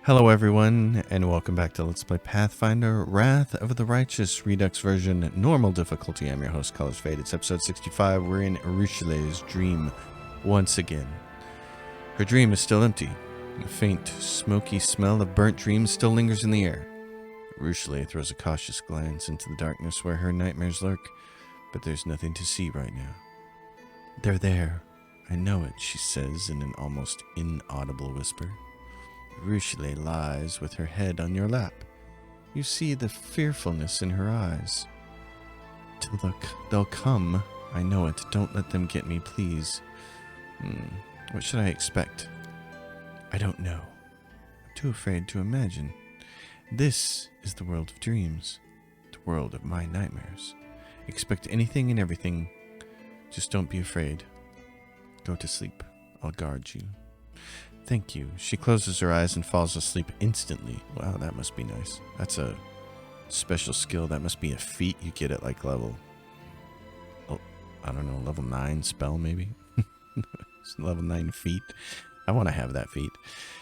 Hello everyone, and welcome back to Let's Play Pathfinder, Wrath of the Righteous, Redux version, normal difficulty. I'm your host, Colors Fade. It's episode 65. We're in Urushile's dream once again. Her dream is still empty. A faint, smoky smell of burnt dreams still lingers in the air. Urushile throws a cautious glance into the darkness where her nightmares lurk, but there's nothing to see right now. They're there. I know it, she says in an almost inaudible whisper. Urushile lies with her head on your lap. You see the fearfulness in her eyes. They'll come. I know it. Don't let them get me, please. What should I expect? I don't know. I'm too afraid to imagine. This is the world of dreams. The world of my nightmares. Expect anything and everything. Just don't be afraid. Go to sleep. I'll guard you. Thank you. She closes her eyes and falls asleep instantly. Wow, that must be nice. That's a special skill. That must be a feat you get at like level, I don't know, level 9 spell maybe? Level 9 feat. I want to have that feat.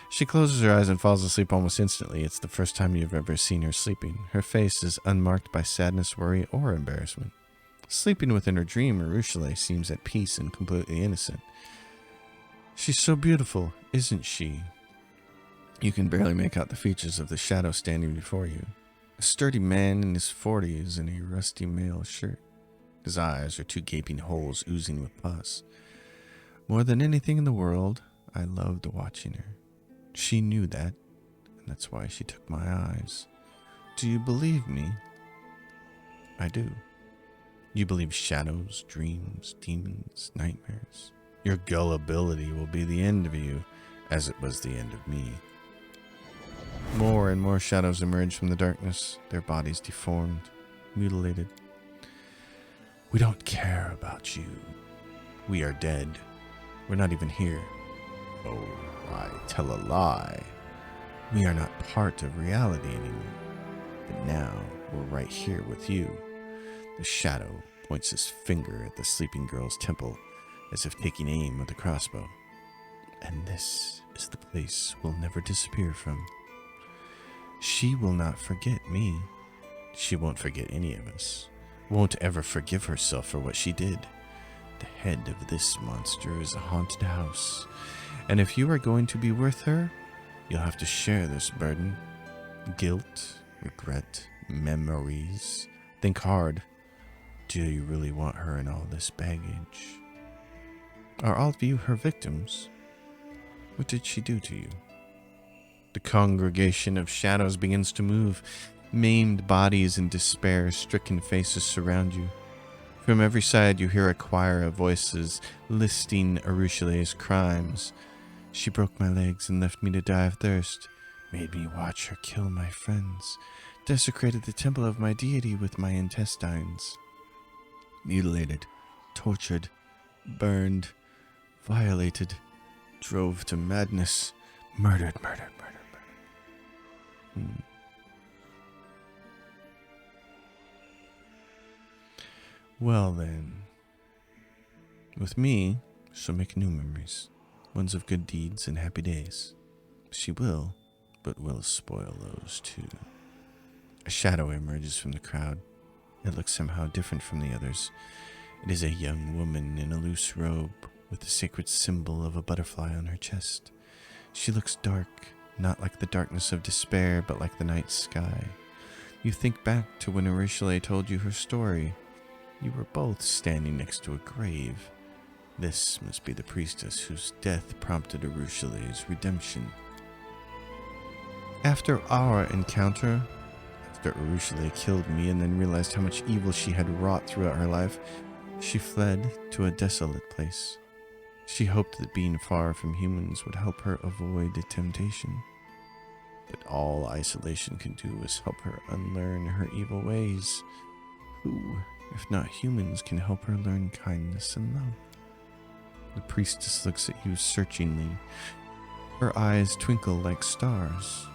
She closes her eyes and falls asleep almost instantly. It's the first time you've ever seen her sleeping. Her face is unmarked by sadness, worry, or embarrassment. Sleeping within her dream, Urushile seems at peace and completely innocent. She's so beautiful, isn't she? You can barely make out the features of the shadow standing before you. A sturdy man in his 40s in a rusty mail shirt. His eyes are two gaping holes oozing with pus. More than anything in the world, I loved watching her. She knew that, and that's why she took my eyes. Do you believe me? I do. You believe shadows, dreams, demons, nightmares. Your gullibility will be the end of you, as it was the end of me. More and more shadows emerge from the darkness, their bodies deformed, mutilated. We don't care about you. We are dead. We're not even here. Oh, I tell a lie. We are not part of reality anymore. But now, we're right here with you. The shadow points his finger at the sleeping girl's temple, as if taking aim with a crossbow. And this is the place we'll never disappear from. She will not forget me. She won't forget any of us. Won't ever forgive herself for what she did. The head of this monster is a haunted house. And if you are going to be with her, you'll have to share this burden. Guilt, regret, memories. Think hard. Do you really want her in all this baggage? Are all of you her victims? What did she do to you? The congregation of shadows begins to move. Maimed bodies and despair-stricken faces surround you. From every side you hear a choir of voices listing Urushile's crimes. She broke my legs and left me to die of thirst. Made me watch her kill my friends. Desecrated the temple of my deity with my intestines. Mutilated, tortured, burned, violated, drove to madness, murdered. Well then, with me, she'll make new memories, ones of good deeds and happy days. She will, but will spoil those too. A shadow emerges from the crowd. It looks somehow different from the others. It is a young woman in a loose robe, with the sacred symbol of a butterfly on her chest. She looks dark, not like the darkness of despair, but like the night sky. You think back to when Urushile told you her story. You were both standing next to a grave. This must be the priestess whose death prompted Urushile's redemption. After our encounter, after Urushile killed me and then realized how much evil she had wrought throughout her life, she fled to a desolate place. She hoped that being far from humans would help her avoid temptation. But all isolation can do is help her unlearn her evil ways. Who, if not humans, can help her learn kindness and love? The priestess looks at you searchingly. Her eyes twinkle like stars.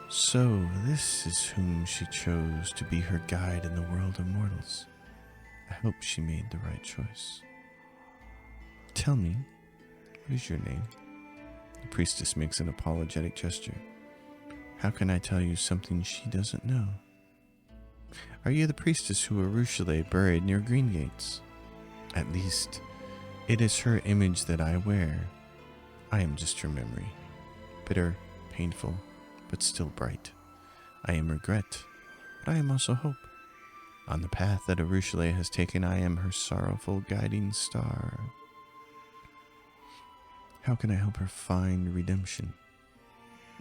So this is whom she chose to be her guide in the world of mortals. I hope she made the right choice. Tell me, what is your name? The priestess makes an apologetic gesture. How can I tell you something she doesn't know? Are you the priestess who Arushale buried near Green Gates? At least, it is her image that I wear. I am just her memory. Bitter, painful, but still bright. I am regret, but I am also hope. On the path that Arushale has taken, I am her sorrowful guiding star. How can I help her find redemption?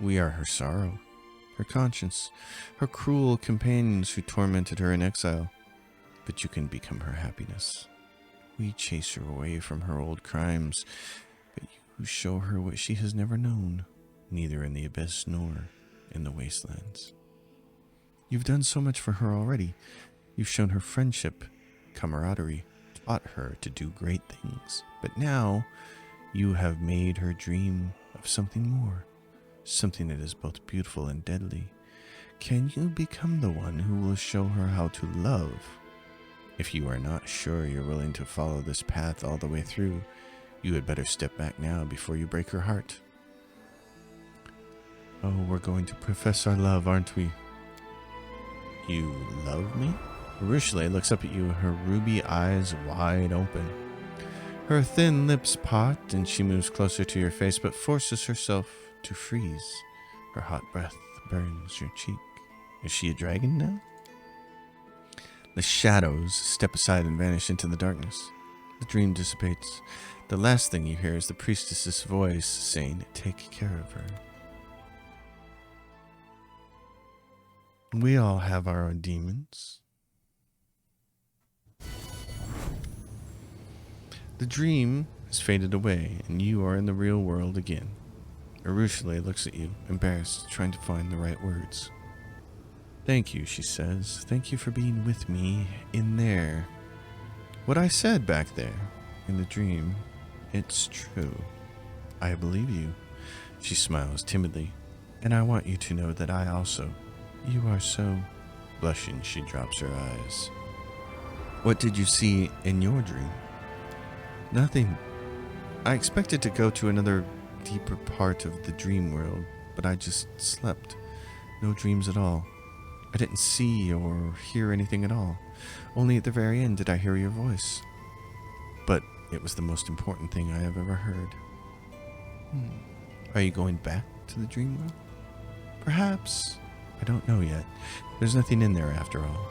We are her sorrow, her conscience, her cruel companions who tormented her in exile. But you can become her happiness. We chase her away from her old crimes, but you show her what she has never known, neither in the abyss nor in the wastelands. You've done so much for her already. You've shown her friendship, camaraderie, taught her to do great things. But now, you have made her dream of something more, something that is both beautiful and deadly. Can you become the one who will show her how to love? If you are not sure you're willing to follow this path all the way through, you had better step back now before you break her heart. Oh, we're going to profess our love, aren't we? You love me? Arushale looks up at you, her ruby eyes wide open. Her thin lips part, and she moves closer to your face, but forces herself to freeze. Her hot breath burns your cheek. Is she a dragon now? The shadows step aside and vanish into the darkness. The dream dissipates. The last thing you hear is the priestess's voice saying, "Take care of her." We all have our own demons. The dream has faded away, and you are in the real world again. Arushale looks at you, embarrassed, trying to find the right words. "Thank you," she says. "Thank you for being with me in there. What I said back there, in the dream, it's true. I believe you." She smiles timidly. "And I want you to know that I also. You are so..." Blushing, she drops her eyes. "What did you see in your dream?" "Nothing. I expected to go to another deeper part of the dream world, but I just slept. No dreams at all. I didn't see or hear anything at all. Only at the very end did I hear your voice. But it was the most important thing I have ever heard." Are you going back to the dream world? "Perhaps. I don't know yet. There's nothing in there after all.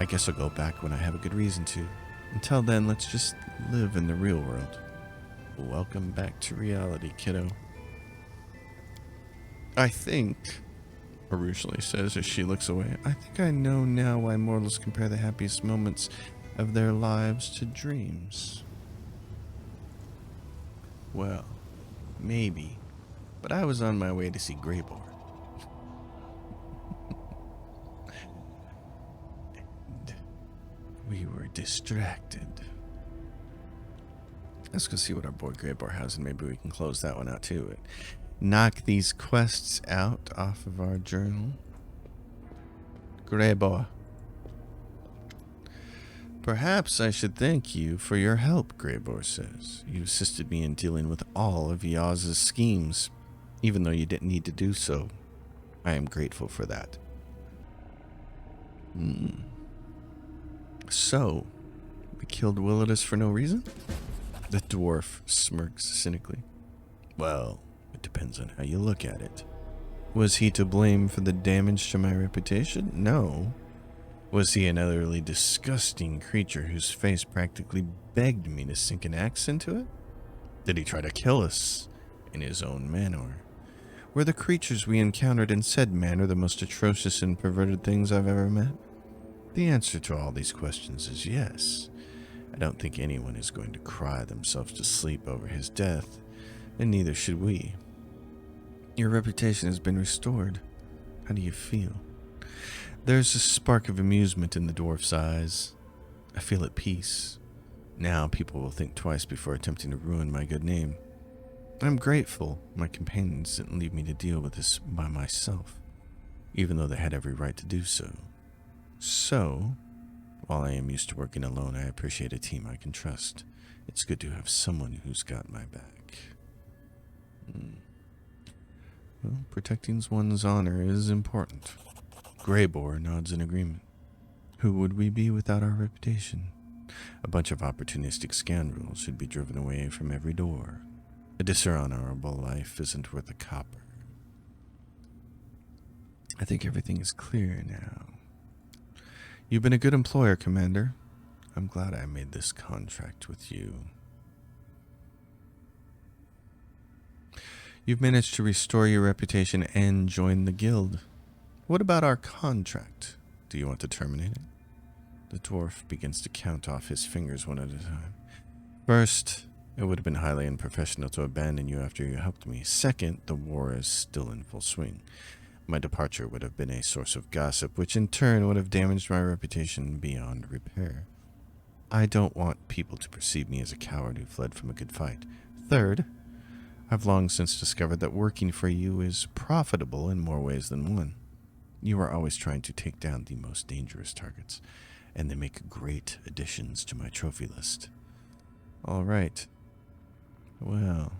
I guess I'll go back when I have a good reason to. Until then, let's just live in the real world." "Welcome back to reality, kiddo." "I think," Arushale says as she looks away, "I think I know now why mortals compare the happiest moments of their lives to dreams." "Well, maybe. But I was on my way to see Greybor. And we were distracted. Let's go see what our boy Greybor has, and maybe we can close that one out too. Knock these quests out off of our journal. Greybor. "Perhaps I should thank you for your help," Greybor says. "You assisted me in dealing with all of Yaz's schemes, even though you didn't need to do so. I am grateful for that." "So, we killed Willidus for no reason?" The dwarf smirks cynically. "Well, it depends on how you look at it. Was he to blame for the damage to my reputation? No. Was he an utterly disgusting creature whose face practically begged me to sink an axe into it? Did he try to kill us in his own manner? Were the creatures we encountered in said manner the most atrocious and perverted things I've ever met? The answer to all these questions is yes. I don't think anyone is going to cry themselves to sleep over his death, and neither should we. Your reputation has been restored. How do you feel?" There's a spark of amusement in the dwarf's eyes. "I feel at peace. Now people will think twice before attempting to ruin my good name. I'm grateful my companions didn't leave me to deal with this by myself, even though they had every right to do so. So, while I am used to working alone, I appreciate a team I can trust. It's good to have someone who's got my back." Well, protecting one's honor is important. Greybore nods in agreement. Who would we be without our reputation? A bunch of opportunistic scoundrels should be driven away from every door. A dishonorable life isn't worth a copper. I think everything is clear now. You've been a good employer, Commander. I'm glad I made this contract with you. You've managed to restore your reputation and join the guild. What about our contract? Do you want to terminate it? The dwarf begins to count off his fingers one at a time. First, it would have been highly unprofessional to abandon you after you helped me. Second, the war is still in full swing. My departure would have been a source of gossip, which in turn would have damaged my reputation beyond repair. I don't want people to perceive me as a coward who fled from a good fight. Third, I've long since discovered that working for you is profitable in more ways than one. You are always trying to take down the most dangerous targets, and they make great additions to my trophy list. All right. Well,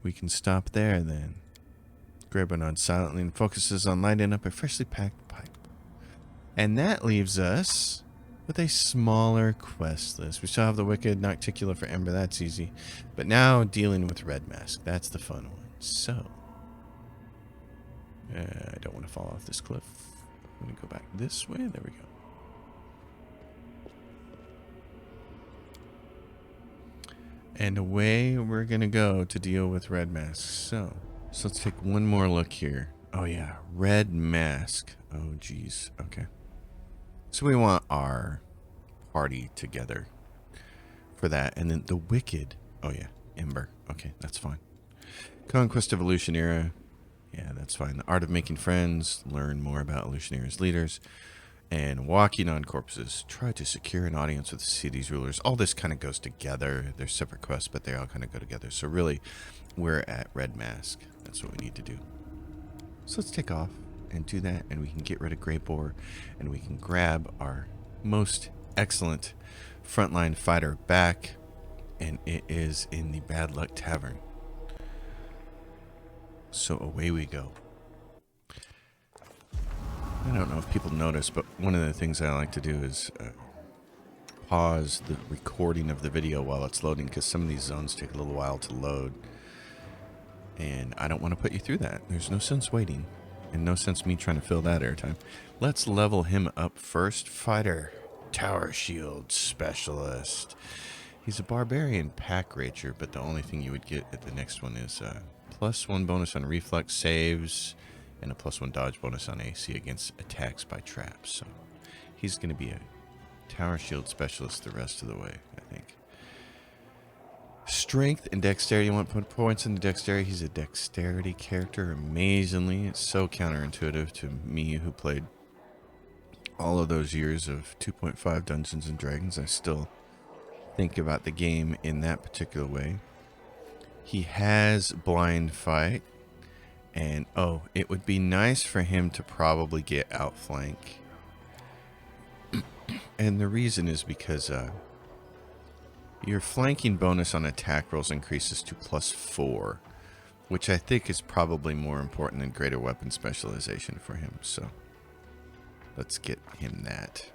we can stop there then. Graybo nods silently and focuses on lighting up a freshly packed pipe. And that leaves us with a smaller quest list. We still have the Wicked Nocticula for Ember. That's easy. But now dealing with Red Mask. That's the fun one. So, I don't want to fall off this cliff. I'm going to go back this way. There we go. And away we're going to go to deal with Red Mask. So let's take one more look here. Oh yeah, Red Mask. Oh geez. Okay. So we want our party together for that. And then the Wicked. Oh yeah, Ember. Okay, that's fine. Conquest Evolution Era. Yeah, that's fine. The Art of Making Friends. Learn more about Illusionary's leaders. And Walking on Corpses. Try to secure an audience with the city's rulers. All this kind of goes together. They're separate quests, but they all kind of go together. So really, we're at Red Mask. That's what we need to do. So let's take off and do that, and we can get rid of Greybore, and we can grab our most excellent frontline fighter back, and it is in the Bad Luck Tavern. So away we go. I don't know if people notice, but one of the things I like to do is pause the recording of the video while it's loading, because some of these zones take a little while to load. And I don't want to put you through that. There's no sense waiting, and no sense me trying to fill that airtime. Let's level him up first. Fighter, Tower Shield Specialist. He's a Barbarian Pack Rager, but the only thing you would get at the next one is +1 bonus on reflex saves, and a +1 dodge bonus on AC against attacks by traps. So he's going to be a Tower Shield Specialist the rest of the way, I think. Strength and Dexterity. You want to put points into Dexterity. He's a Dexterity character, amazingly. It's so counterintuitive to me, who played all of those years of 2.5 Dungeons and Dragons. I still think about the game in that particular way. He has Blind Fight. And, oh, it would be nice for him to probably get Outflank. And the reason is because your flanking bonus on attack rolls increases to +4, which I think is probably more important than greater weapon specialization for him. So let's get him that,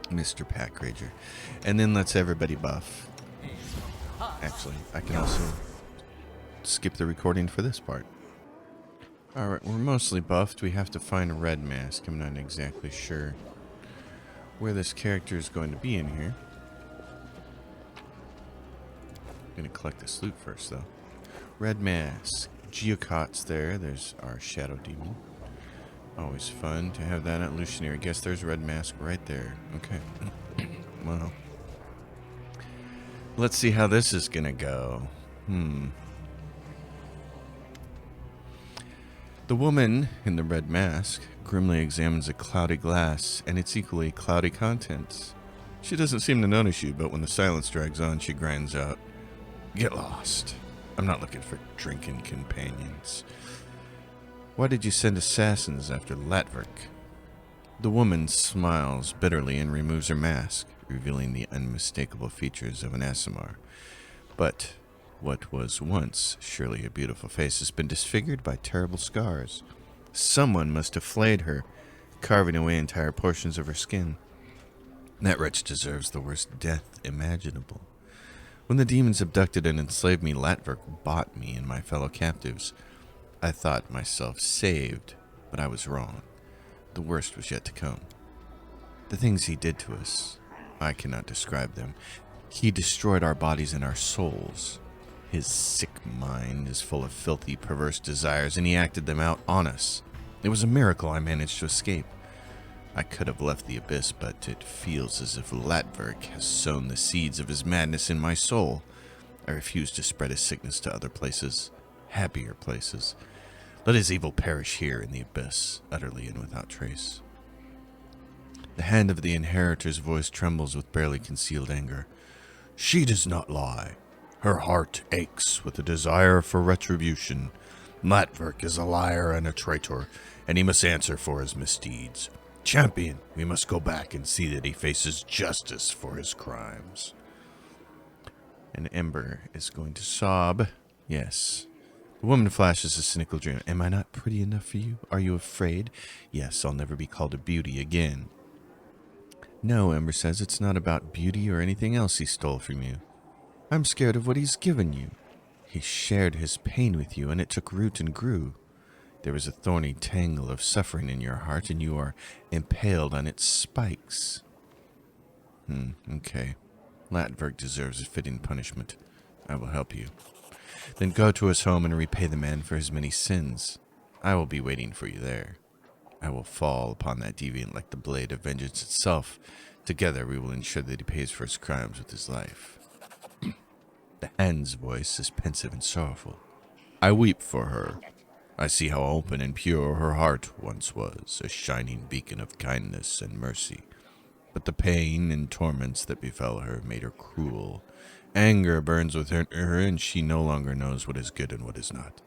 Mr. Pack Rager. And then let's everybody buff. Actually, I can also skip the recording for this part. Alright, we're mostly buffed. We have to find a Red Mask. I'm not exactly sure where this character is going to be in here. I'm going to collect this loot first, though. Red Mask. Geocot's there. There's our Shadow Demon. Always fun to have that at Illusionary. Guess there's Red Mask right there. Okay. Well, let's see how this is going to go. The woman in the red mask grimly examines a cloudy glass and its equally cloudy contents. She doesn't seem to notice you, but when the silence drags on, she grinds out, "Get lost. I'm not looking for drinking companions. Why did you send assassins after Latverk?" The woman smiles bitterly and removes her mask, revealing the unmistakable features of an Aasimar. But What was once surely a beautiful face has been disfigured by terrible scars. Someone must have flayed her, carving away entire portions of her skin. That wretch deserves the worst death imaginable. When the demons abducted and enslaved me, Latverk bought me and my fellow captives. I thought myself saved, but I was wrong. The worst was yet to come. The things he did to us, I cannot describe them. He destroyed our bodies and our souls. His sick mind is full of filthy, perverse desires, and he acted them out on us. It was a miracle I managed to escape. I could have left the abyss, but it feels as if Latverk has sown the seeds of his madness in my soul. I refuse to spread his sickness to other places, happier places. Let his evil perish here in the abyss, utterly and without trace. The hand of the inheritor's voice trembles with barely concealed anger. She does not lie. Her heart aches with a desire for retribution. Latverk is a liar and a traitor, and he must answer for his misdeeds. Champion, we must go back and see that he faces justice for his crimes. And Ember is going to sob. Yes. The woman flashes a cynical grin. Am I not pretty enough for you? Are you afraid? Yes, I'll never be called a beauty again. No, Ember says, it's not about beauty or anything else he stole from you. I'm scared of what he's given you. He shared his pain with you, and it took root and grew. There is a thorny tangle of suffering in your heart, and you are impaled on its spikes. Okay. Latverk deserves a fitting punishment. I will help you. Then go to his home and repay the man for his many sins. I will be waiting for you there. I will fall upon that deviant like the blade of vengeance itself. Together we will ensure that he pays for his crimes with his life. The hand's voice is pensive and sorrowful. I weep for her. I see how open and pure her heart once was, a shining beacon of kindness and mercy. But the pain and torments that befell her made her cruel. Anger burns within her, and she no longer knows what is good and what is not.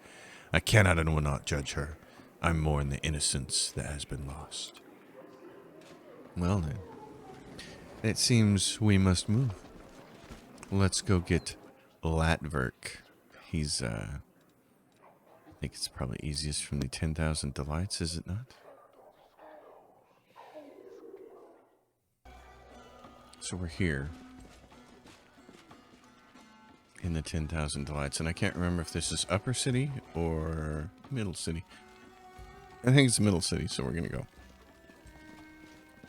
I cannot and will not judge her. I mourn the innocence that has been lost. Well then, it seems we must move. Let's go get Latverk. He's, I think it's probably easiest from the 10,000 Delights, is it not? So we're here in the 10,000 Delights, and I can't remember if this is Upper City or Middle City. I think it's Middle City, so we're gonna go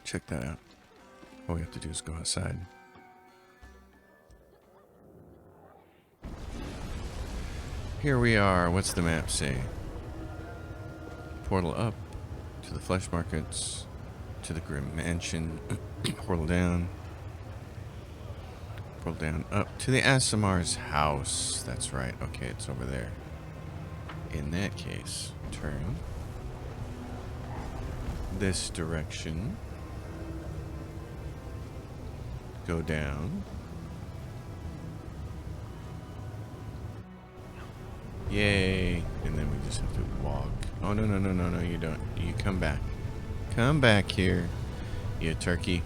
check that out. All we have to do is go outside. Here we are. What's the map say? Portal up to the flesh markets, to the Grim Mansion. Portal down. Portal down up to the Asimar's house. That's right. Okay, it's over there. In that case, turn this direction. Go down. Yay. And then we just have to walk. Oh, no, you don't. You come back. Come back here, you turkey.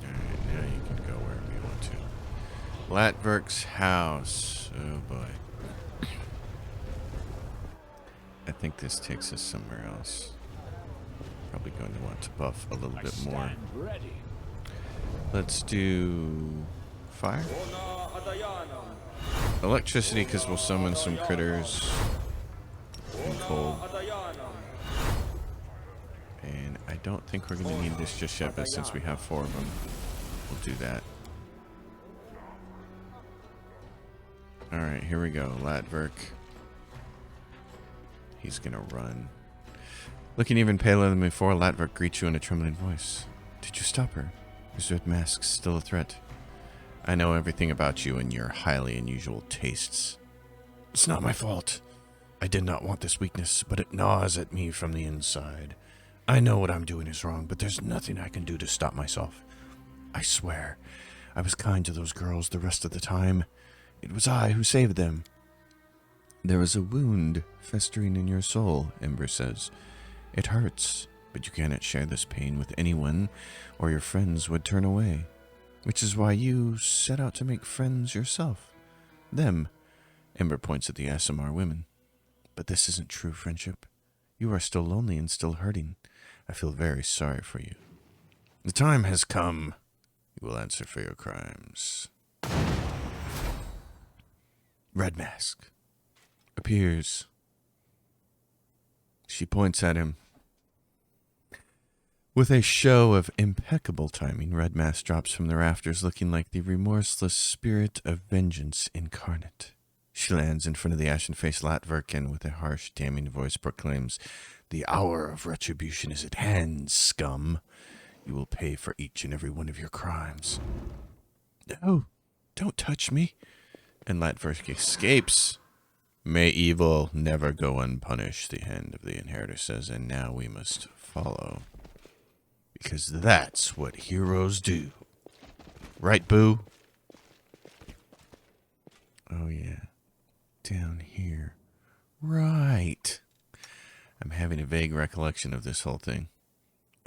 Alright, now you can go wherever you want to. Latverk's house. Oh, boy. I think this takes us somewhere else. Probably going to want to buff a little bit more. Let's do fire. Electricity, because we'll summon some critters. And cold. And I don't think we're going to need this just yet, but since we have 4 of them, we'll do that. Alright, here we go. Latverk. He's going to run. Looking even paler than before, Latverk greets you in a trembling voice. Did you stop her? Is Red Mask still a threat? I know everything about you and your highly unusual tastes. It's not my fault. I did not want this weakness, but it gnaws at me from the inside. I know what I'm doing is wrong, but there's nothing I can do to stop myself. I swear, I was kind to those girls the rest of the time. It was I who saved them. There is a wound festering in your soul, Ember says. It hurts, but you cannot share this pain with anyone, or your friends would turn away. Which is why you set out to make friends yourself. Them. Ember points at the ASMR women. But this isn't true friendship. You are still lonely and still hurting. I feel very sorry for you. The time has come. You will answer for your crimes. Red Mask appears. She points at him. With a show of impeccable timing, Red Mask drops from the rafters looking like the remorseless spirit of vengeance incarnate. She lands in front of the ashen-faced Latverk and with a harsh, damning voice proclaims, "The hour of retribution is at hand, scum. You will pay for each and every one of your crimes." "No, don't touch me." And Latverk escapes. "May evil never go unpunished," the Hand of the Inheritor says, "and now we must follow. Because that's what heroes do. Right, Boo?" Oh, yeah. Down here. Right. I'm having a vague recollection of this whole thing.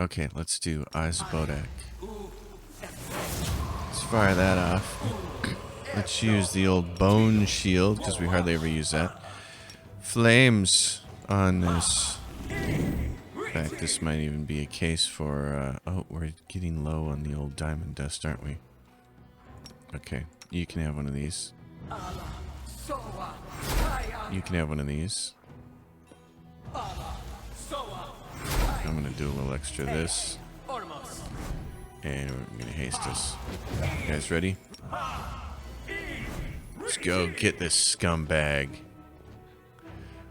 Okay, let's do Isobotic. Let's fire that off. Let's use the old bone shield, because we hardly ever use that. Flames on this. In fact, this might even be a case for, oh, we're getting low on the old diamond dust, aren't we? Okay, you can have one of these. You can have one of these. I'm going to do a little extra of this. And we're going to haste us. You guys ready? Let's go get this scumbag.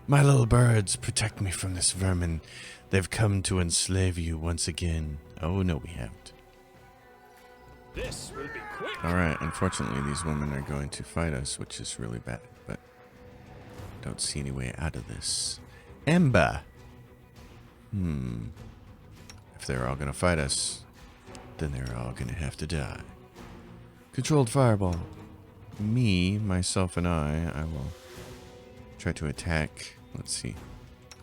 My little birds, protect me from this vermin. They've come to enslave you once again. Oh, no, we haven't. This will be quick. Alright, unfortunately, these women are going to fight us, which is really bad, but don't see any way out of this. Ember! If they're all going to fight us, then they're all going to have to die. Controlled fireball. Me, myself, and I will try to attack. Let's see.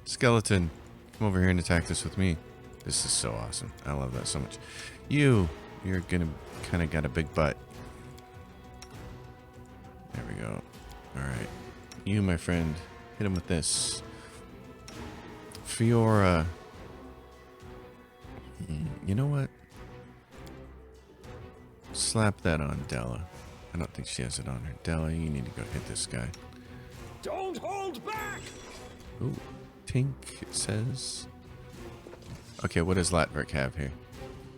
Skeleton, come over here and attack this with me. This is so awesome. I love that so much. You're gonna kind of got a big butt. There we go. Alright. You, my friend, hit him with this. Fiora. You know what? Slap that on Della. I don't think she has it on her. Della, you need to go hit this guy. Don't hold back. Ooh, Tink, it says. Okay, what does Latverk have here?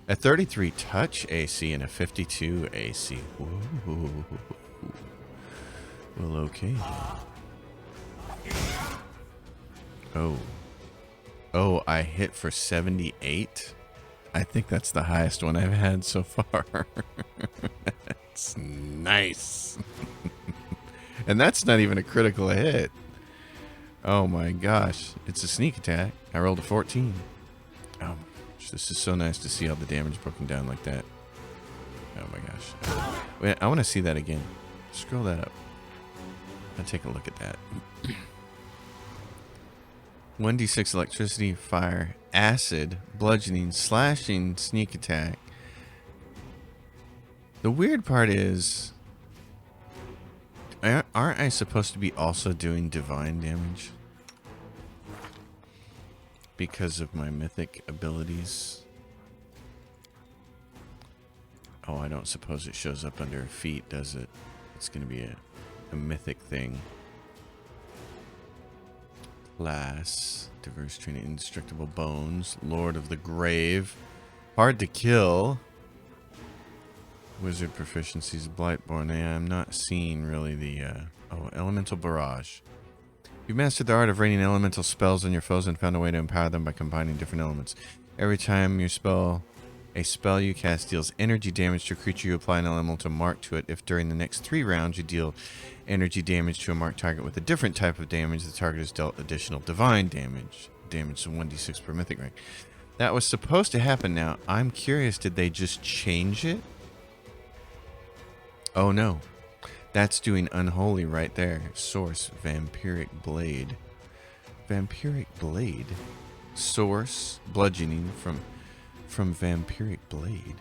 A 33 touch AC and a 52 AC. Whoa. Well, okay. Oh, I hit for 78? I think that's the highest one I've had so far. That's nice. And that's not even a critical hit. Oh my gosh. It's a sneak attack. I rolled a 14. Oh my gosh. This is so nice to see all the damage broken down like that. Oh my gosh. Wait, I want to see that again. Scroll that up. I'll take a look at that. 1d6 electricity, fire, acid, bludgeoning, slashing, sneak attack. The weird part is, aren't I supposed to be also doing divine damage? Because of my mythic abilities. Oh, I don't suppose it shows up under feet, does it? It's going to be a mythic thing. Class, diverse training, indestructible bones, Lord of the Grave, hard to kill. Wizard proficiencies, Blightborn. Yeah, I'm not seeing really the, elemental barrage. You've mastered the art of raining elemental spells on your foes and found a way to empower them by combining different elements. Every time a spell you cast deals energy damage to a creature, you apply an elemental mark to it. If during the next 3 rounds you deal energy damage to a marked target with a different type of damage, the target is dealt additional divine damage. Damage to 1d6 per mythic rank. That was supposed to happen now. I'm curious, did they just change it? Oh no. That's doing unholy right there. Source, Vampiric Blade. Vampiric Blade? source bludgeoning from vampiric blade.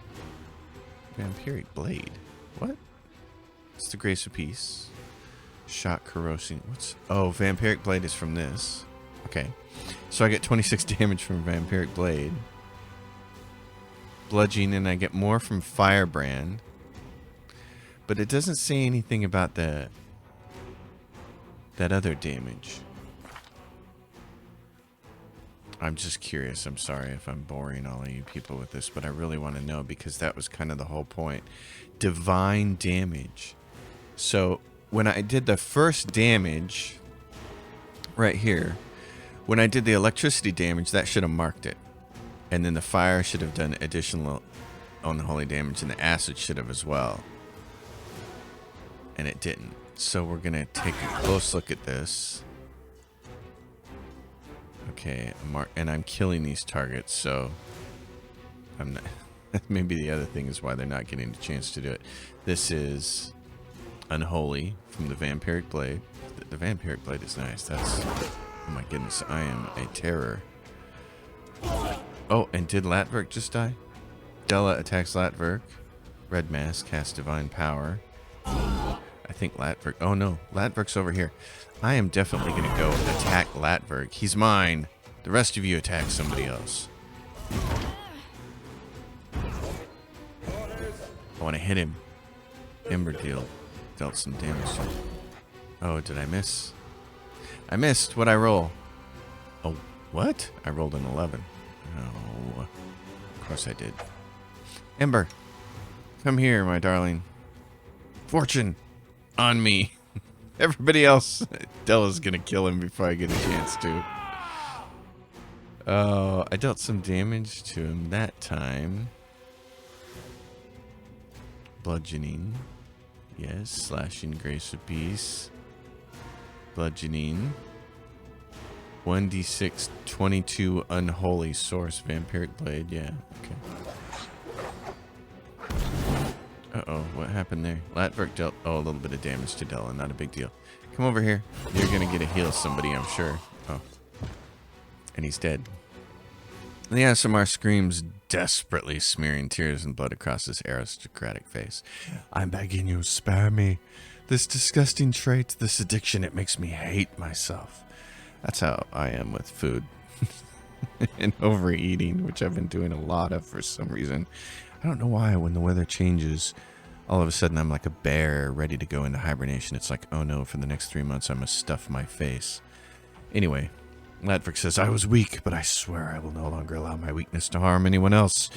Vampiric blade. What? It's the grace of peace. Shot corrosing. What's... Oh, vampiric blade is from this. Okay. So I get 26 damage from vampiric blade. Bludgeoning, and I get more from firebrand. But it doesn't say anything about that other damage. I'm just curious. I'm sorry if I'm boring all of you people with this, but I really want to know because that was kind of the whole point. Divine damage. So when I did the first damage right here, when I did the electricity damage, that should have marked it. And then the fire should have done additional unholy damage, and the acid should have as well. And it didn't. So we're going to take a close look at this. Okay, and I'm killing these targets, so I'm not... Maybe the other thing is why they're not getting a chance to do it. This is Unholy from the Vampiric Blade. The Vampiric Blade is nice. That's... Oh my goodness, I am a terror. Oh, and did Latverk just die? Della attacks Latverk. Red Mask casts Divine Power. I think Latverk... Oh no, Latverk's over here. I am definitely going to go attack Latverk. He's mine. The rest of you attack somebody else. I want to hit him. Ember dealt some damage. Oh, did I miss? I missed. What'd I roll? Oh, what? I rolled an 11. Oh, of course I did. Ember, come here, my darling. Fortune on me. Everybody else, Della's gonna kill him before I get a chance to. Oh, I dealt some damage to him that time. Bludgeoning. Yes, slashing, grace of peace. Bludgeoning. 1d6, 22 unholy source, vampiric blade. Yeah, okay. Uh-oh, what happened there? Latverk dealt, a little bit of damage to Della, not a big deal. Come over here. You're gonna get a heal somebody, I'm sure. Oh. And he's dead. The ASMR screams, desperately smearing tears and blood across his aristocratic face. I'm begging you, spare me. This disgusting trait, this addiction, it makes me hate myself. That's how I am with food. And overeating, which I've been doing a lot of for some reason. I don't know why when the weather changes, all of a sudden I'm like a bear ready to go into hibernation. It's like, oh no, for the next 3 months I must stuff my face. Anyway, Latverk says, I was weak, but I swear I will no longer allow my weakness to harm anyone else.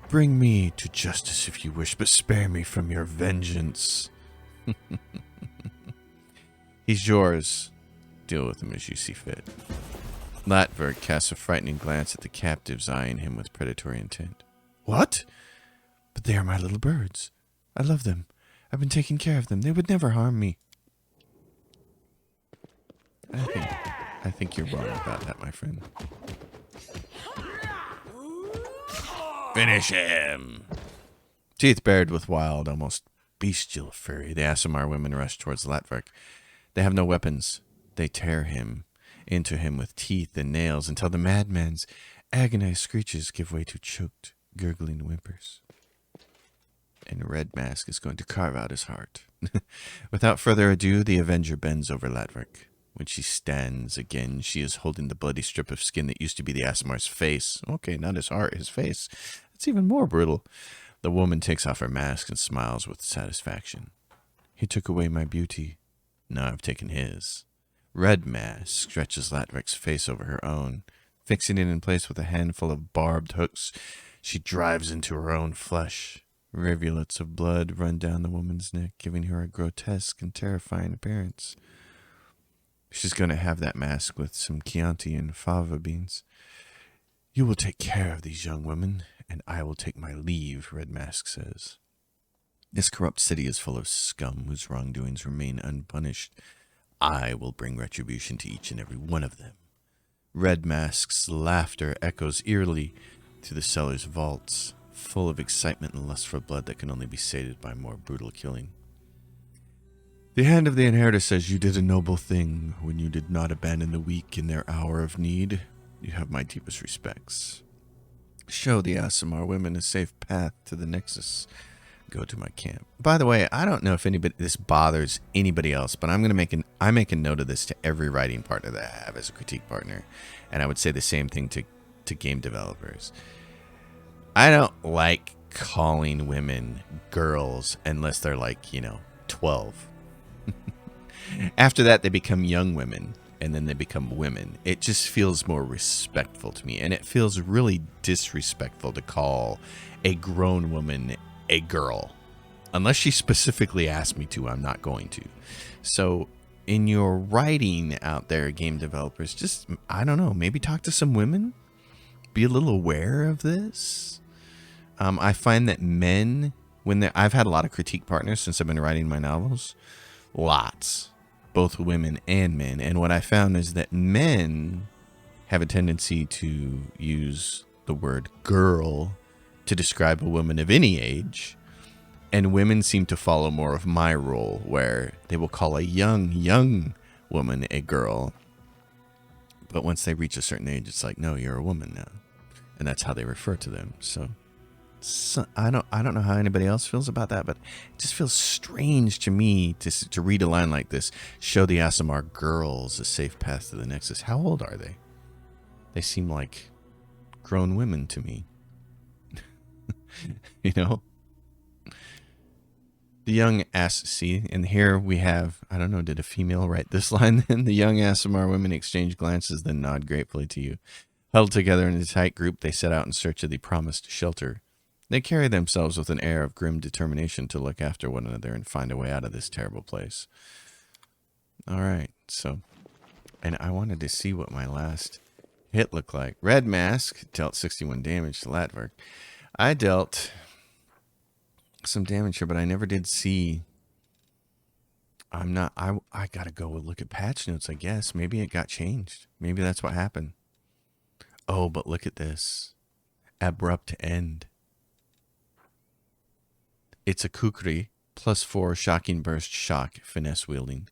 Bring me to justice if you wish, but spare me from your vengeance. He's yours. Deal with him as you see fit. Latverk casts a frightening glance at the captives, eyeing him with predatory intent. What? But they are my little birds. I love them. I've been taking care of them. They would never harm me. I think you're wrong about that, my friend. Finish him! Teeth bared with wild, almost bestial fury, the Aasimar women rush towards Latverk. They have no weapons. They tear him into him with teeth and nails until the madman's agonized screeches give way to choked, gurgling whimpers. And Red Mask is going to carve out his heart. Without further ado, the Avenger bends over Latverk. When she stands again, she is holding the bloody strip of skin that used to be the Aasimar's face. Okay, not his heart, his face. It's even more brutal. The woman takes off her mask and smiles with satisfaction. He took away my beauty. Now I've taken his. Red Mask stretches Latverk's face over her own. Fixing it in place with a handful of barbed hooks, she drives into her own flesh. Rivulets of blood run down the woman's neck, giving her a grotesque and terrifying appearance. She's going to have that mask with some Chianti and fava beans. You will take care of these young women, and I will take my leave, Red Mask says. This corrupt city is full of scum whose wrongdoings remain unpunished. I will bring retribution to each and every one of them. Red Mask's laughter echoes eerily through the cellar's vaults, full of excitement and lust for blood that can only be sated by more brutal killing. The hand of the inheritor says you did a noble thing when you did not abandon the weak in their hour of need. You have my deepest respects. Show the Asimar women a safe path to the Nexus. Go to my camp. By the way, I don't know if this bothers anybody else, but I make a note of this to every writing partner that I have as a critique partner, and I would say the same thing to game developers. I don't like calling women girls unless they're like 12. After that, they become young women, and then they become women. It just feels more respectful to me, and it feels really disrespectful to call a grown woman a girl. Unless she specifically asked me to, I'm not going to. So in your writing out there, game developers, just, I don't know, maybe talk to some women. Be a little aware of this. I find that men, I've had a lot of critique partners since I've been writing my novels. Lots. Both women and men. And what I found is that men have a tendency to use the word girl to describe a woman of any age, and women seem to follow more of my role, where they will call a young woman a girl, but once they reach a certain age, it's like, no, you're a woman now, and that's how they refer to them. So I don't know how anybody else feels about that, but it just feels strange to me to read a line like this: show the Asimar girls a safe path to the Nexus. How old are they? They seem like grown women to me. The young see, and here we have, I don't know, did a female write this line then? The young Asimar women exchange glances, then nod gratefully to you. Huddled together in a tight group, they set out in search of the promised shelter. They carry themselves with an air of grim determination to look after one another and find a way out of this terrible place. All right, so, and I wanted to see what my last hit looked like. Red Mask dealt 61 damage to Latverk. I dealt some damage here, but I never did see. I gotta go look at patch notes, I guess. Maybe it got changed. Maybe that's what happened. Oh, but look at this. Abrupt end. It's a kukri, +4 shocking burst shock, finesse wielding.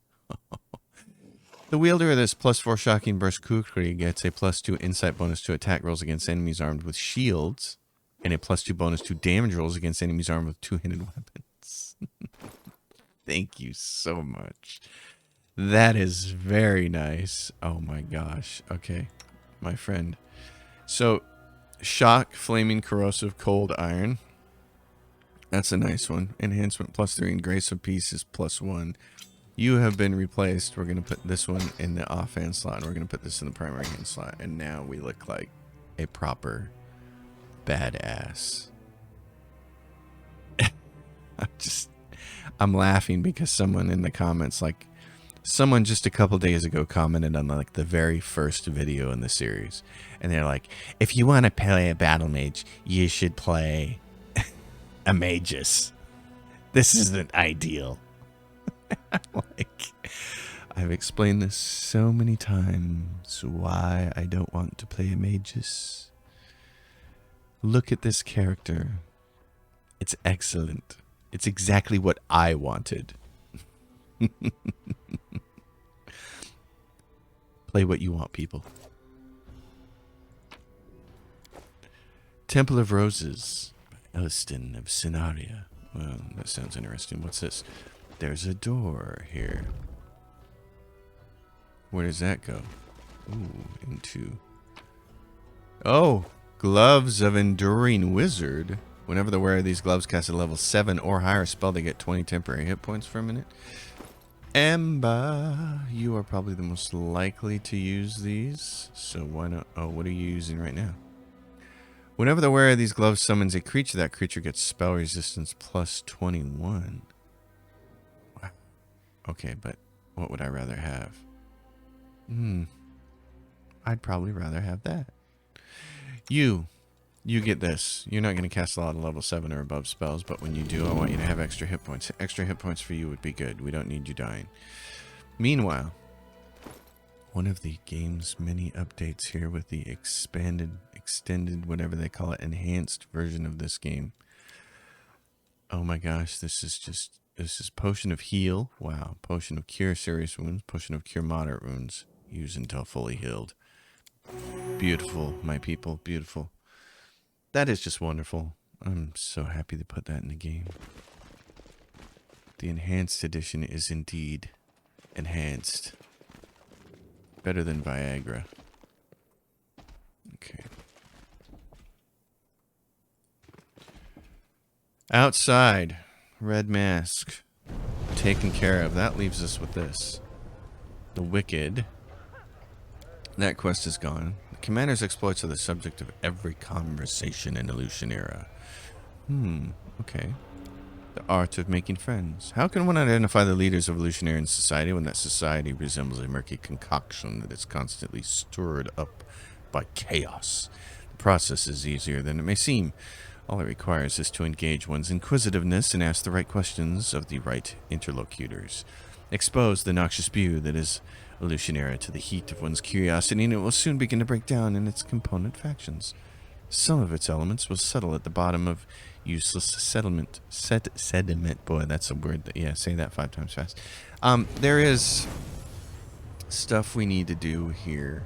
The wielder of this +4 shocking burst kukri gets a +2 insight bonus to attack rolls against enemies armed with shields, and a +2 bonus to damage rolls against enemies armed with two-handed weapons. Thank you so much. That is very nice. Oh my gosh. Okay, my friend. So, shock, flaming, corrosive, cold iron. That's a nice one. Enhancement +3 and grace of peace is +1. You have been replaced. We're going to put this one in the offhand slot, and we're going to put this in the primary hand slot. And now we look like a proper badass. I'm laughing because someone in the comments, someone just a couple days ago commented on the very first video in the series, and they're like, if you want to play a battle mage, you should play a magus. This isn't ideal. I've explained this so many times why I don't want to play a magus. Look at this character. It's excellent. It's exactly what I wanted. Play what you want, people. Temple of Roses by Elliston of Scenaria. Well, that sounds interesting. What's this? There's a door here. Where does that go? Ooh, into... Oh! Gloves of Enduring Wizard. Whenever the wearer of these gloves casts a level 7 or higher spell, they get 20 temporary hit points for a minute. Emba, you are probably the most likely to use these. So why not? Oh, what are you using right now? Whenever the wearer of these gloves summons a creature, that creature gets spell resistance +21. Wow. Okay, but what would I rather have? I'd probably rather have that. You get this. You're not going to cast a lot of level 7 or above spells, but when you do, I want you to have extra hit points. Extra hit points for you would be good. We don't need you dying. Meanwhile, one of the game's many updates here with the extended, whatever they call it, enhanced version of this game. Oh my gosh, this is Potion of Heal. Wow. Potion of Cure Serious Wounds. Potion of Cure Moderate Wounds. Use until fully healed. Beautiful, my people, beautiful. That is just wonderful. I'm so happy to put that in the game. The enhanced edition is indeed enhanced. Better than Viagra. Okay. Outside, red mask. Taken care of. That leaves us with this. The Wicked. That quest is gone. The commander's exploits are the subject of every conversation in Illusionera. Okay. The art of making friends. How can one identify the leaders of Illusionarian society when that society resembles a murky concoction that is constantly stirred up by chaos? The process is easier than it may seem. All it requires is to engage one's inquisitiveness and ask the right questions of the right interlocutors. Expose the noxious spew that is Illusionera to the heat of one's curiosity, and it will soon begin to break down in its component factions. Some of its elements will settle at the bottom of useless sediment. Sediment. Boy, that's a word. Say that 5 times fast. There is stuff we need to do here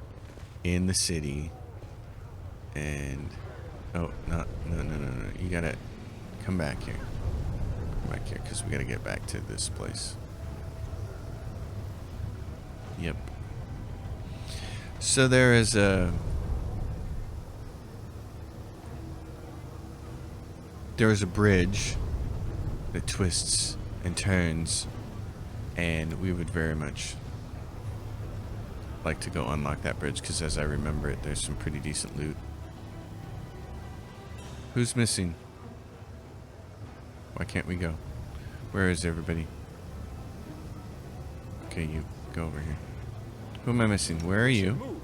in the city. And... Oh, no. You gotta come back here. Come back here, because we gotta get back to this place. Yep. So there is a... There is a bridge that twists and turns, and we would very much like to go unlock that bridge, because as I remember it, there's some pretty decent loot. Who's missing? Why can't we go? Where is everybody? Okay, you go over here. Who am I missing? Where are you?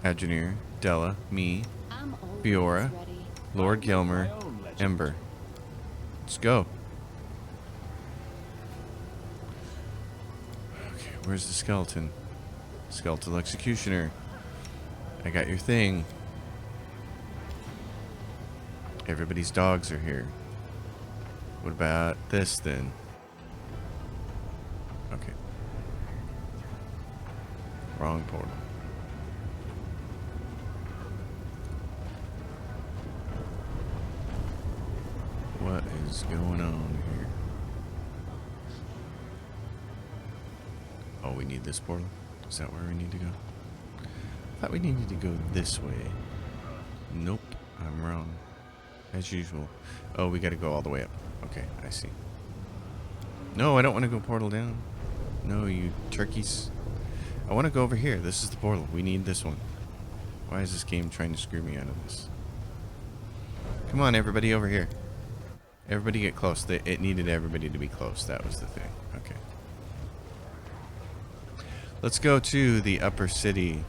Adrenir, Della, me, Fiora, Lord Gelmer, Ember. Let's go. Okay, where's the skeleton? Skeletal executioner. I got your thing. Everybody's dogs are here. What about this then? Okay. Wrong portal. What is going on here? Oh, we need this portal? Is that where we need to go? I thought we needed to go this way. Nope, I'm wrong. As usual. Oh, we gotta go all the way up. Okay, I see. No, I don't want to go portal down. No, you turkeys. I want to go over here. This is the portal. We need this one. Why is this game trying to screw me out of this? Come on, everybody over here. Everybody get close. It needed everybody to be close. That was the thing. Okay. Let's go to the upper city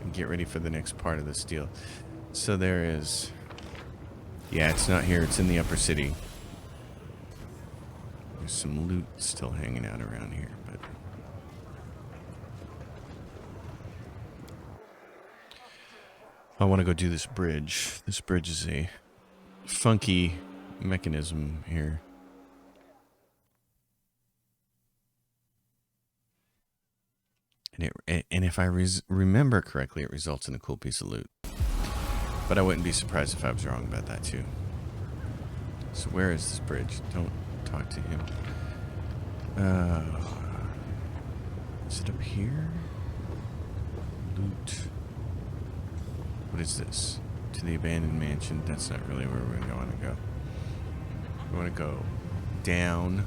and get ready for the next part of this deal. So there is... Yeah, it's not here. It's in the upper city. There's some loot still hanging out around here, but... I want to go do this bridge. This bridge is a funky mechanism here. And if I remember correctly, it results in a cool piece of loot. But I wouldn't be surprised if I was wrong about that too. So where is this bridge? Don't talk to him. Is it up here? Loot. What is this? To the abandoned mansion. That's not really where we want to go. We want to go down.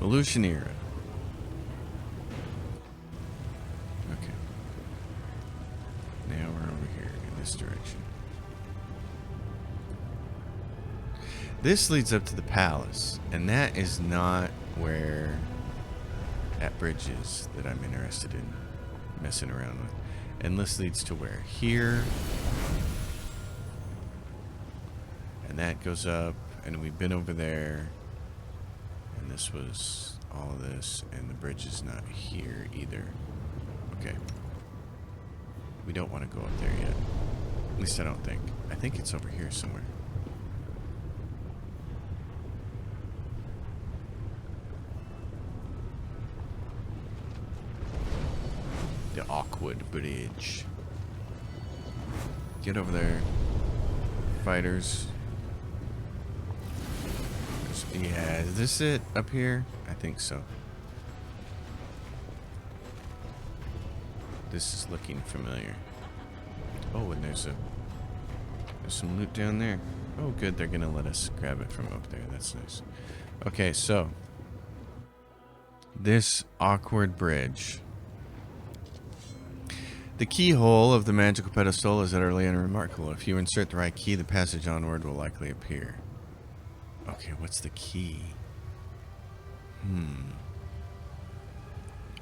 Illusionera. Okay. Now we're over here in this direction. This leads up to the palace, and that is not where that bridge is that I'm interested in messing around with. And this leads to where? Here. And that goes up, and we've been over there. And this was all of this, and the bridge is not here either. Okay. We don't want to go up there yet. At least I don't think. I think it's over here somewhere. awkward bridge. Get over there, fighters. Yeah, is this it up here? I think so. This is looking familiar. Oh, and there's some loot down there. Oh, good. They're gonna let us grab it from up there. That's nice. Okay, so this awkward bridge. The keyhole of the magical pedestal is utterly unremarkable. If you insert the right key, the passage onward will likely appear. Okay, what's the key?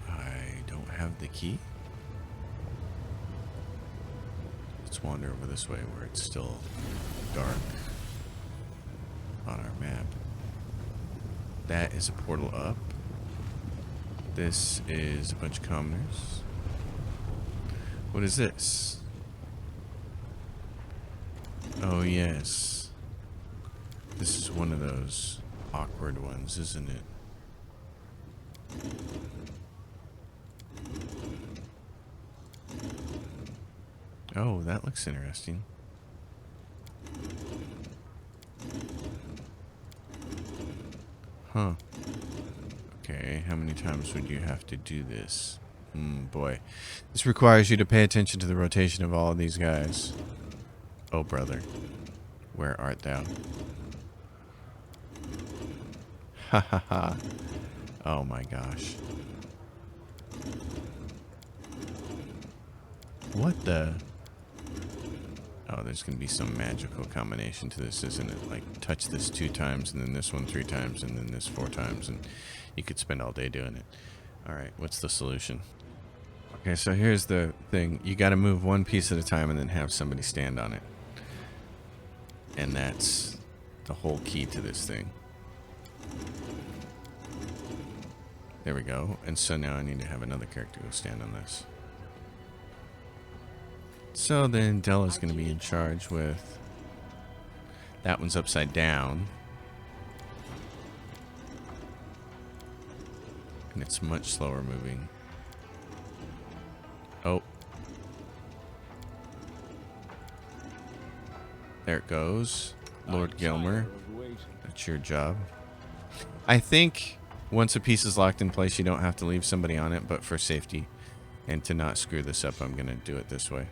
I don't have the key. Let's wander over this way where it's still dark on our map. That is a portal up. This is a bunch of commoners. What is this? Oh, yes. This is one of those awkward ones, isn't it? Oh, that looks interesting. Huh. Okay, how many times would you have to do this? Boy. This requires you to pay attention to the rotation of all of these guys. Oh, brother. Where art thou? Ha ha ha. Oh my gosh. What the? Oh, there's going to be some magical combination to this, isn't it? Like, touch this 2 times, and then this one 3 times, and then this 4 times, and you could spend all day doing it. Alright, what's the solution? Okay, so here's the thing. You got to move one piece at a time and then have somebody stand on it. And that's the whole key to this thing. There we go. And so now I need to have another character go stand on this. So then Della's going to be in charge with... That one's upside down. And it's much slower moving. Oh. There it goes. Lord Gilmer. That's your job. I think once a piece is locked in place, you don't have to leave somebody on it, but for safety and to not screw this up, I'm going to do it this way.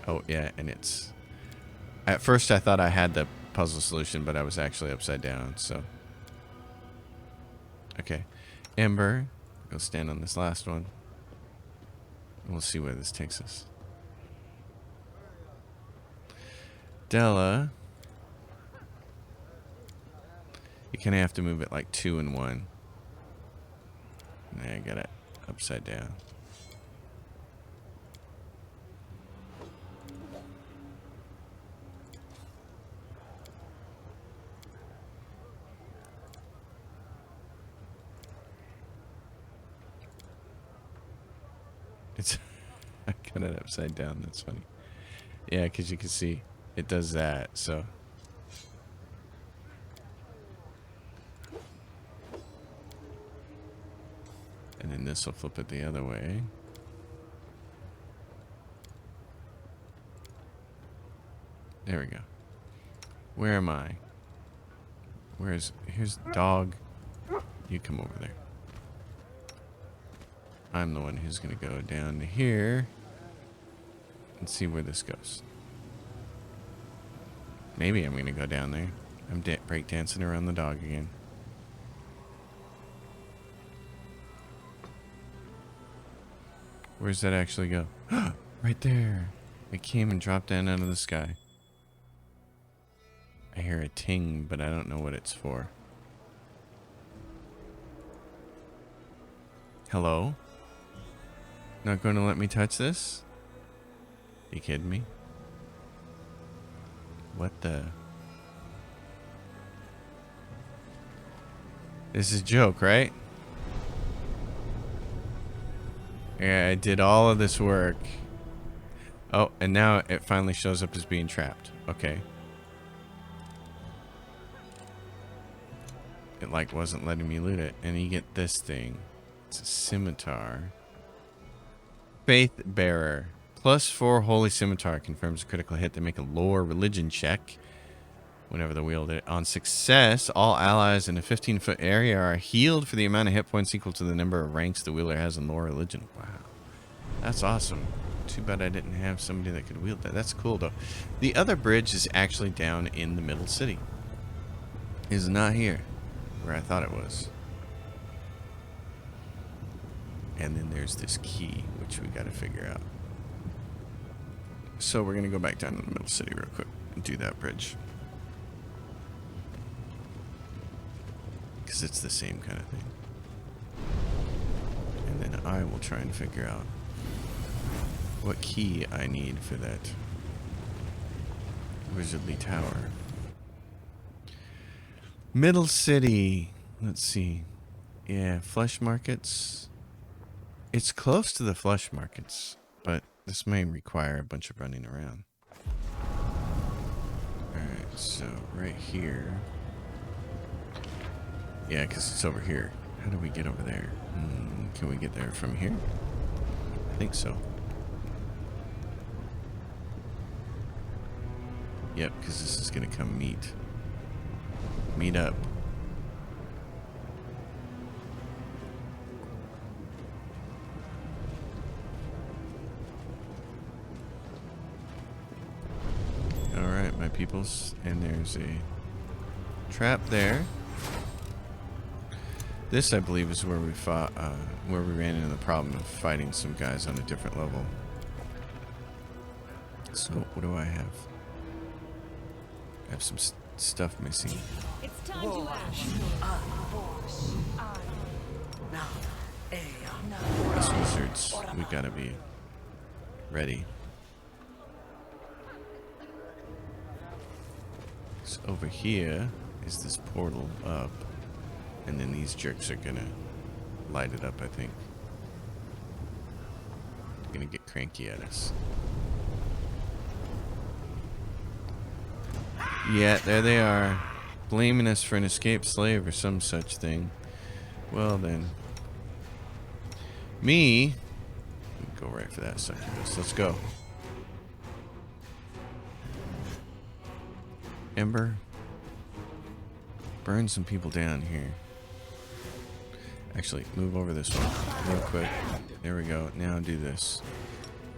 Oh, yeah, and it's... At first I thought I had the puzzle solution, but I was actually upside down, so... Okay. Ember, go stand on this last one. We'll see where this takes us. Della... You kind of have to move it like 2 and 1. Now I got it upside down. It's I got it upside down. That's funny. Yeah, because you can see it does that. So. And then this will flip it the other way. There we go. Where am I? Here's dog. You come over there. I'm the one who's going to go down to here and see where this goes. Maybe I'm going to go down there. I'm breakdancing around the dog again. Where's that actually go? Right there. It came and dropped down out of the sky. I hear a ting, but I don't know what it's for. Hello? Not going to let me touch this? You kidding me? What the? This is a joke, right? Yeah, I did all of this work. Oh, and now it finally shows up as being trapped. Okay. It like wasn't letting me loot it. And you get this thing. It's a scimitar. Faith Bearer. +4 Holy Scimitar confirms a critical hit to make a lore religion check. Whenever they wield it. On success, all allies in a 15-foot area are healed for the amount of hit points equal to the number of ranks the wielder has in lore religion. Wow. That's awesome. Too bad I didn't have somebody that could wield that. That's cool, though. The other bridge is actually down in the middle city. It is not here, where I thought it was. And then there's this key, which we got to figure out. So we're going to go back down to the middle city real quick and do that bridge. Because it's the same kind of thing. And then I will try and figure out what key I need for that wizardly tower. Middle city. Let's see. Yeah, flesh markets. It's close to the flesh markets, but this may require a bunch of running around. Alright, so right here. Yeah, because it's over here. How do we get over there? Can we get there from here? I think so. Yep, because this is going to come meet up. Alright, my peoples. And there's a trap there. This, I believe, is where we fought, where we ran into the problem of fighting some guys on a different level. So, what do I have? I have some stuff missing. It's time to act. Us wizards, we gotta be ready. So over here is this portal up. And then these jerks are gonna light it up, I think. They're gonna get cranky at us. Yeah, there they are. Blaming us for an escaped slave or some such thing. Well then. Me. Go right for that succubus. Let's go. Ember. Burn some people down here. Actually, move over this one real quick. There we go. Now do this.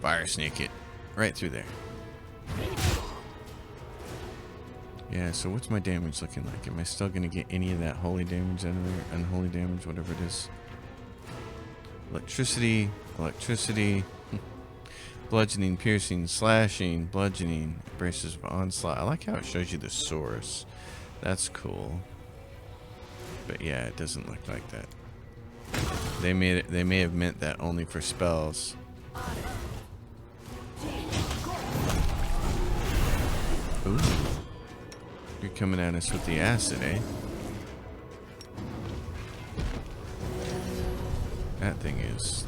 Fire snake it. Right through there. Yeah, so what's my damage looking like? Am I still going to get any of that holy damage out of there? Unholy damage, whatever it is. Electricity. Electricity. Bludgeoning, piercing, slashing, bludgeoning. Braces of onslaught. I like how it shows you the source. That's cool. But yeah, it doesn't look like that. They may have meant that only for spells. Ooh. You're coming at us with the acid, eh? That thing is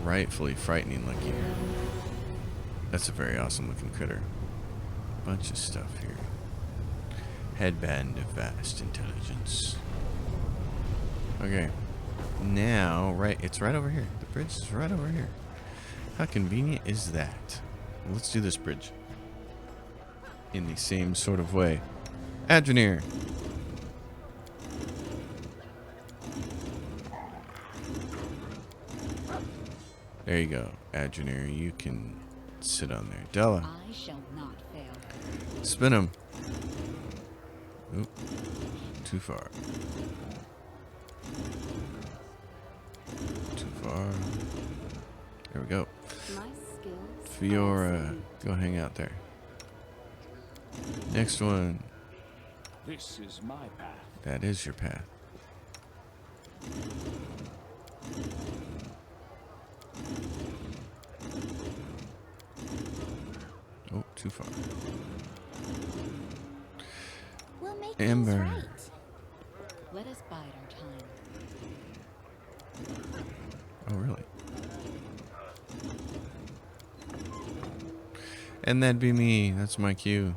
rightfully frightening looking. That's a very awesome looking critter. Bunch of stuff here. Headband of vast intelligence. Okay. Now, it's right over here. The bridge is right over here. How convenient is that? Let's do this bridge. In the same sort of way. Adrenir. There you go. Adrenir, you can sit on there. Della. I shall not fail. Spin him. Oop. Too far. Too far. There we go. My skills. Fiora, go hang out there. Next one. This is my path. That is your path. Oh, too far. We'll make Ember. things right. Let us bide our time. Oh, really? And that'd be me. That's my cue.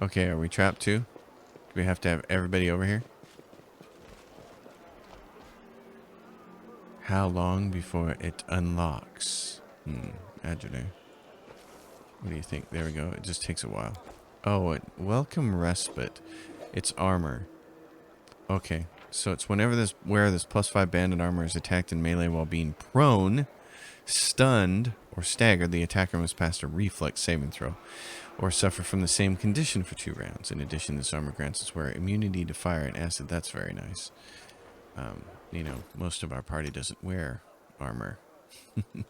Okay, are we trapped too? Do we have to have everybody over here? How long before it unlocks? Adjective. What do you think? There we go. It just takes a while. Oh, welcome respite. It's armor. Okay, so it's whenever this wearer this +5 banded armor is attacked in melee while being prone, stunned, or staggered, the attacker must pass a reflex saving throw or suffer from the same condition for 2 rounds. In addition, this armor grants its wearer immunity to fire and acid. That's very nice. You know, most of our party doesn't wear armor,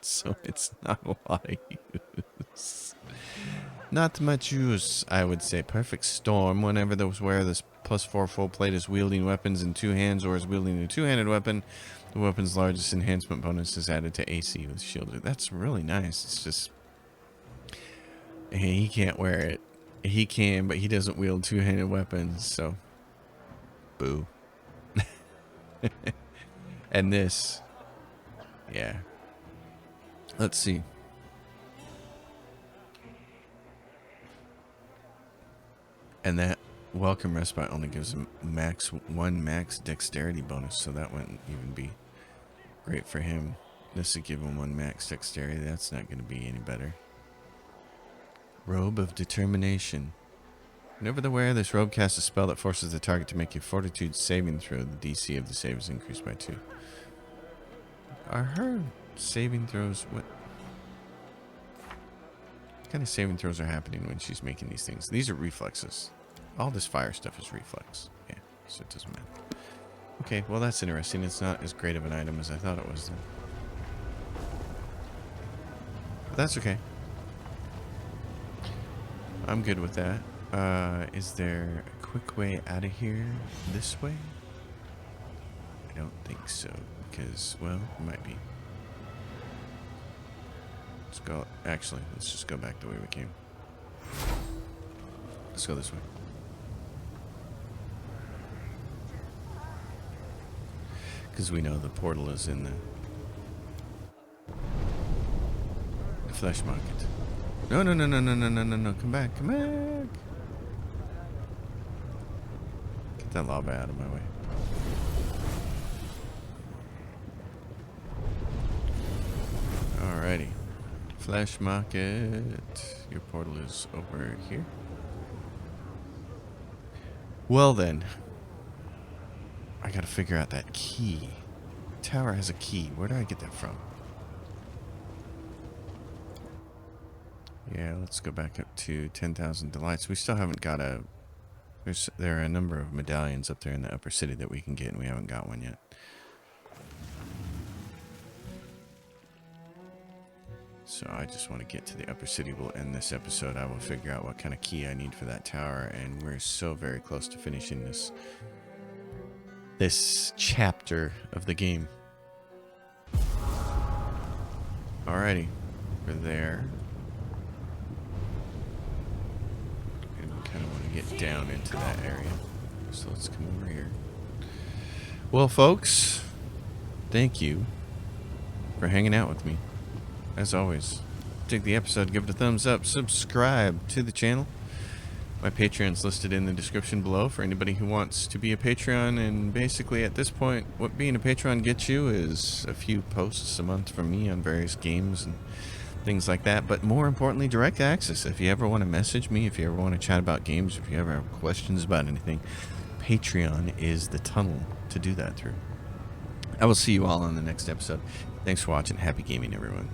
so it's not a lot of use. Not much use, I would say. Perfect storm. Whenever the wearer this +4 full plate is wielding weapons in 2 hands or is wielding a 2-handed weapon, the weapon's largest enhancement bonus is added to AC with shield. That's really nice. It's just he can't wear it. He can, but he doesn't wield 2-handed weapons, so boo. And this, yeah. Let's see. And that welcome respite only gives him one max dexterity bonus, so that wouldn't even be great for him. This would give him 1 max dexterity. That's not going to be any better. Robe of Determination. Whenever the wearer of this robe casts a spell that forces the target to make a fortitude saving throw, the DC of the save is increased by 2. Are her saving throws... What kind of saving throws are happening when she's making these things? These are reflexes. All this fire stuff is reflex. Yeah, so it doesn't matter. Okay, well that's interesting. It's not as great of an item as I thought it was then. But that's okay. I'm good with that. Is there a quick way out of here this way? I don't think so, because, well, it might be. Let's go, actually, let's just go back the way we came. Let's go this way. Because we know the portal is in the flesh market. No, no, no, no, no, no, no, no, no. Come back, come back. Get that lava out of my way. Alrighty. Flesh market. Your portal is over here. Well then. I gotta figure out that key. The tower has a key. Where do I get that from? Yeah, let's go back up to 10,000 delights. We still haven't got a... There are a number of medallions up there in the upper city that we can get, and we haven't got one yet. So I just want to get to the upper city. We'll end this episode. I will figure out what kind of key I need for that tower, and we're so very close to finishing this chapter of the game. Alrighty, we're there. And we kind of want to get down into that area. So let's come over here. Well, folks, thank you for hanging out with me. As always, dig the episode, give it a thumbs up, subscribe to the channel. My Patreon's listed in the description below for anybody who wants to be a Patreon. And basically at this point, what being a Patreon gets you is a few posts a month from me on various games and things like that. But more importantly, direct access. If you ever want to message me, if you ever want to chat about games, if you ever have questions about anything, Patreon is the tunnel to do that through. I will see you all on the next episode. Thanks for watching. Happy gaming, everyone.